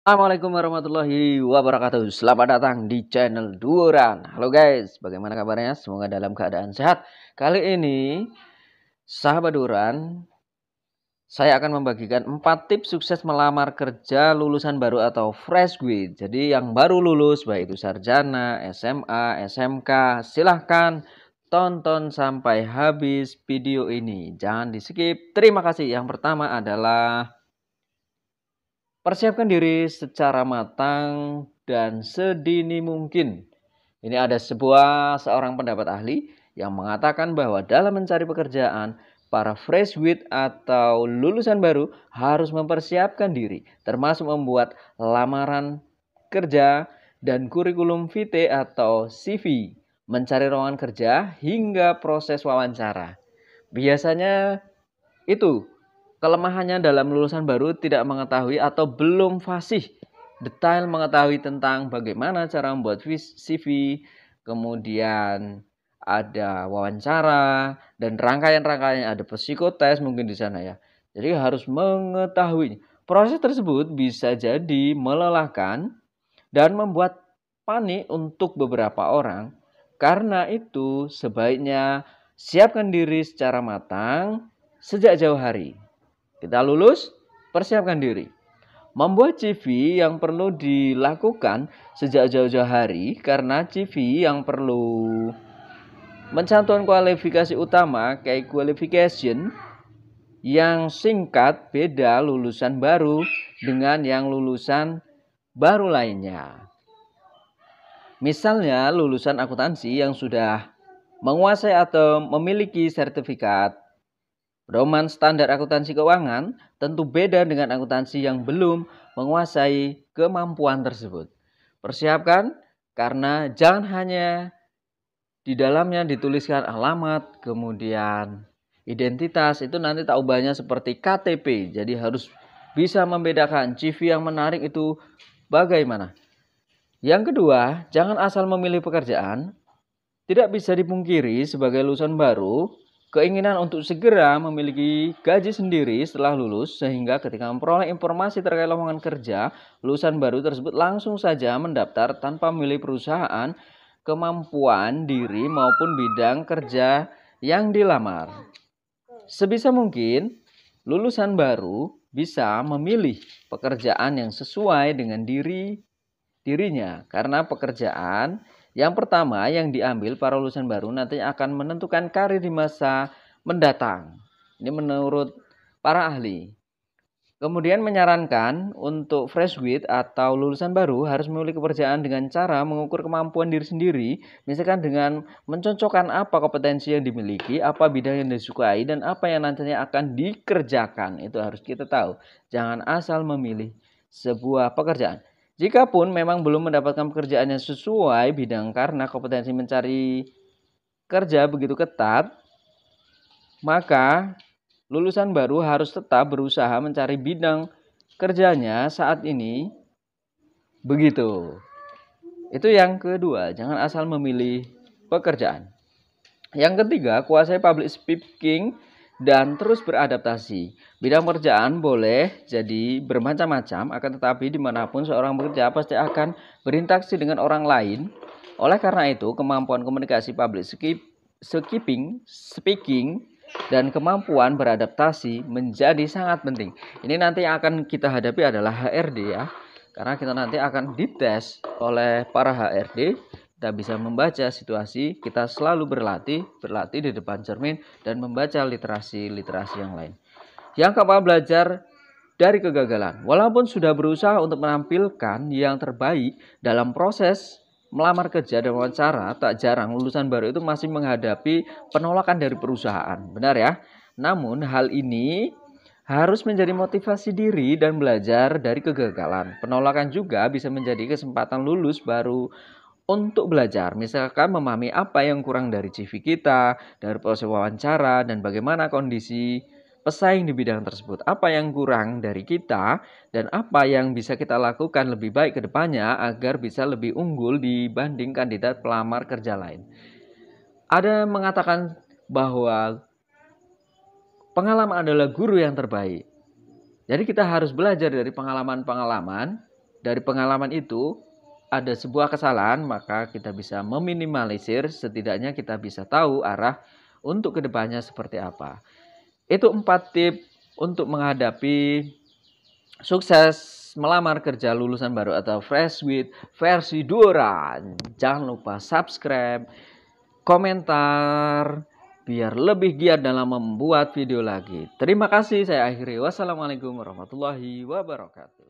Assalamualaikum warahmatullahi wabarakatuh. Selamat datang di channel Duoran. Halo guys, bagaimana kabarnya? Semoga dalam keadaan sehat. Kali ini, sahabat Duoran, saya akan membagikan 4 tips sukses melamar kerja lulusan baru atau fresh grade. Jadi yang baru lulus, baik itu sarjana, SMA, SMK, silahkan tonton sampai habis video ini. Jangan di skip. Terima kasih. Yang pertama adalah persiapkan diri secara matang dan sedini mungkin. Ini ada seorang pendapat ahli yang mengatakan bahwa dalam mencari pekerjaan, para fresh grade atau lulusan baru harus mempersiapkan diri, termasuk membuat lamaran kerja dan kurikulum vitae atau CV, mencari ruangan kerja hingga proses wawancara. Biasanya itu kelemahannya dalam lulusan baru tidak mengetahui atau belum fasih detail mengetahui tentang bagaimana cara membuat CV, kemudian ada wawancara dan rangkaian-rangkaian, ada psikotes mungkin di sana ya. Jadi harus mengetahui. Proses tersebut bisa jadi melelahkan dan membuat panik untuk beberapa orang. Karena itu sebaiknya siapkan diri secara matang sejak jauh hari. Kita lulus, persiapkan diri. Membuat CV yang perlu dilakukan sejak jauh-jauh hari karena CV yang perlu mencantumkan kualifikasi utama kayak qualification yang singkat beda lulusan baru dengan yang lulusan baru lainnya. Misalnya lulusan akuntansi yang sudah menguasai atau memiliki sertifikat pedoman standar akuntansi keuangan tentu beda dengan akuntansi yang belum menguasai kemampuan tersebut. Persiapkan karena jangan hanya di dalamnya dituliskan alamat, kemudian identitas, itu nanti tak ubahnya seperti KTP. Jadi harus bisa membedakan CV yang menarik itu bagaimana. Yang kedua, jangan asal memilih pekerjaan. Tidak bisa dipungkiri sebagai lulusan baru, keinginan untuk segera memiliki gaji sendiri setelah lulus, sehingga ketika memperoleh informasi terkait lowongan kerja, lulusan baru tersebut langsung saja mendaftar tanpa memilih perusahaan, kemampuan diri maupun bidang kerja yang dilamar. Sebisa mungkin, lulusan baru bisa memilih pekerjaan yang sesuai dengan dirinya, karena pekerjaan yang pertama yang diambil para lulusan baru nanti akan menentukan karir di masa mendatang. Ini menurut para ahli. Kemudian menyarankan untuk fresh grade atau lulusan baru harus memiliki pekerjaan dengan cara mengukur kemampuan diri sendiri, misalkan dengan mencocokkan apa kompetensi yang dimiliki, apa bidang yang disukai, dan apa yang nantinya akan dikerjakan. Itu harus kita tahu. Jangan asal memilih sebuah pekerjaan. Jikapun memang belum mendapatkan pekerjaan yang sesuai bidang karena kompetensi mencari kerja begitu ketat, maka lulusan baru harus tetap berusaha mencari bidang kerjanya saat ini begitu. Itu yang kedua, jangan asal memilih pekerjaan. Yang ketiga, kuasai public speaking dan terus beradaptasi. Bidang pekerjaan boleh jadi bermacam-macam, akan tetapi dimanapun seorang bekerja pasti akan berinteraksi dengan orang lain. Oleh karena itu, kemampuan komunikasi public speaking, dan kemampuan beradaptasi menjadi sangat penting. Ini nanti yang akan kita hadapi adalah HRD ya. Karena kita nanti akan dites oleh para HRD, kita bisa membaca situasi, kita selalu berlatih di depan cermin dan membaca literasi yang lain. Yang keempat, belajar dari kegagalan. Walaupun sudah berusaha untuk menampilkan yang terbaik dalam proses melamar kerja dan wawancara, tak jarang lulusan baru itu masih menghadapi penolakan dari perusahaan. Benar ya? Namun hal ini harus menjadi motivasi diri dan belajar dari kegagalan. Penolakan juga bisa menjadi kesempatan lulus baru untuk belajar. Misalkan memahami apa yang kurang dari CV kita, dari proses wawancara, dan bagaimana kondisi pesaing di bidang tersebut. Apa yang kurang dari kita, dan apa yang bisa kita lakukan lebih baik ke depannya agar bisa lebih unggul dibanding kandidat pelamar kerja lain. Ada mengatakan bahwa pengalaman adalah guru yang terbaik. Jadi kita harus belajar dari pengalaman-pengalaman dari pengalaman itu ada sebuah kesalahan, maka kita bisa meminimalisir, setidaknya kita bisa tahu arah untuk kedepannya seperti apa. Itu 4 tip untuk menghadapi sukses melamar kerja lulusan baru atau fresh with versi Dora. Jangan lupa subscribe, komentar, biar lebih giat dalam membuat video lagi. Terima kasih, saya akhiri. Wassalamualaikum warahmatullahi wabarakatuh.